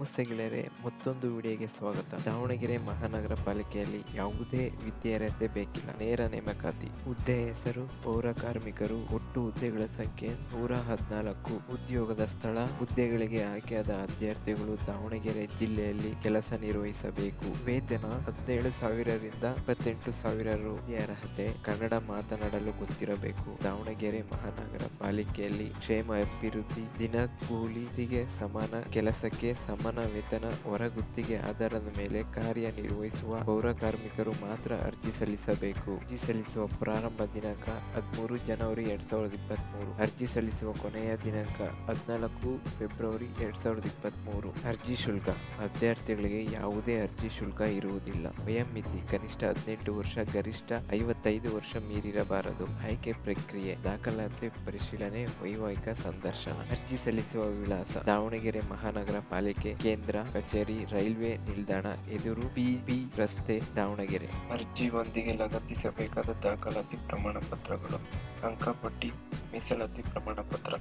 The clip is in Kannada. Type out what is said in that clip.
ನಮಸ್ತೆ ಗೆಳೆಯರೆ, ಮತ್ತೊಂದು ವಿಡಿಯೋಗೆ ಸ್ವಾಗತ. ದಾವಣಗೆರೆ ಮಹಾನಗರ ಪಾಲಿಕೆಯಲ್ಲಿ ಯಾವುದೇ ವಿದ್ಯಾರ್ಹತೆ ಬೇಕಿಲ್ಲ, ನೇರ ನೇಮಕಾತಿ. ಹುದ್ದೆ ಹೆಸರು ಪೌರ ಕಾರ್ಮಿಕರು. ಒಟ್ಟು ಹುದ್ದೆಗಳ ಸಂಖ್ಯೆ 114. ಉದ್ಯೋಗದ ಸ್ಥಳ ಹುದ್ದೆಗಳಿಗೆ ಆಯ್ಕೆಯಾದ ಅಭ್ಯರ್ಥಿಗಳು ದಾವಣಗೆರೆ ಜಿಲ್ಲೆಯಲ್ಲಿ ಕೆಲಸ ನಿರ್ವಹಿಸಬೇಕು. ವೇತನ 17,000 ರಿಂದ 28,000 ರು. ವಿದ್ಯಾರ್ಹತೆ ಕನ್ನಡ ಮಾತನಾಡಲು ಗೊತ್ತಿರಬೇಕು. ದಾವಣಗೆರೆ ಮಹಾನಗರ ಪಾಲಿಕೆಯಲ್ಲಿ ಕ್ಷೇಮ ಅಭಿವೃದ್ಧಿ, ದಿನಗೂಲಿಗೆ ಸಮಾನ ಕೆಲಸಕ್ಕೆ ಸಮಾನ ವೇತನ, ಹೊರಗುತ್ತಿಗೆ ಆಧಾರದ ಮೇಲೆ ಕಾರ್ಯನಿರ್ವಹಿಸುವ ಪೌರ ಕಾರ್ಮಿಕರು ಮಾತ್ರ ಅರ್ಜಿ ಸಲ್ಲಿಸಬೇಕು. ಅರ್ಜಿ ಸಲ್ಲಿಸುವ ಪ್ರಾರಂಭ ದಿನಾಂಕ 13 ಜನವರಿ 2023. ಅರ್ಜಿ ಸಲ್ಲಿಸುವ ಕೊನೆಯ ದಿನಾಂಕ 14 ಫೆಬ್ರವರಿ 2023. ಅರ್ಜಿ ಶುಲ್ಕ ಅಭ್ಯರ್ಥಿಗಳಿಗೆ ಯಾವುದೇ ಅರ್ಜಿ ಶುಲ್ಕ ಇರುವುದಿಲ್ಲ. ವಯೋಮಿತಿ ಕನಿಷ್ಠ 18 ವರ್ಷ, ಗರಿಷ್ಠ 55 ವರ್ಷ ಮೀರಿರಬಾರದು. ಆಯ್ಕೆ ಪ್ರಕ್ರಿಯೆ ದಾಖಲಾತಿ ಪರಿಶೀಲನೆ, ವೈವಾಹಿಕ ಸಂದರ್ಶನ. ಅರ್ಜಿ ಸಲ್ಲಿಸುವ ವಿಳಾಸ ದಾವಣಗೆರೆ ಮಹಾನಗರ ಪಾಲಿಕೆ ಕೇಂದ್ರ ಕಚೇರಿ, ರೈಲ್ವೆ ನಿಲ್ದಾಣ ಎದುರು, ಪಿಬಿ ರಸ್ತೆ, ದಾವಣಗೆರೆ. ಅರ್ಜಿಯೊಂದಿಗೆ ಲಗತ್ತಿಸಬೇಕಾದ ದಾಖಲಾತಿ ಪ್ರಮಾಣ ಪತ್ರಗಳು: ಅಂಕಪಟ್ಟಿ, ಮೀಸಲಾತಿ ಪ್ರಮಾಣ ಪತ್ರ.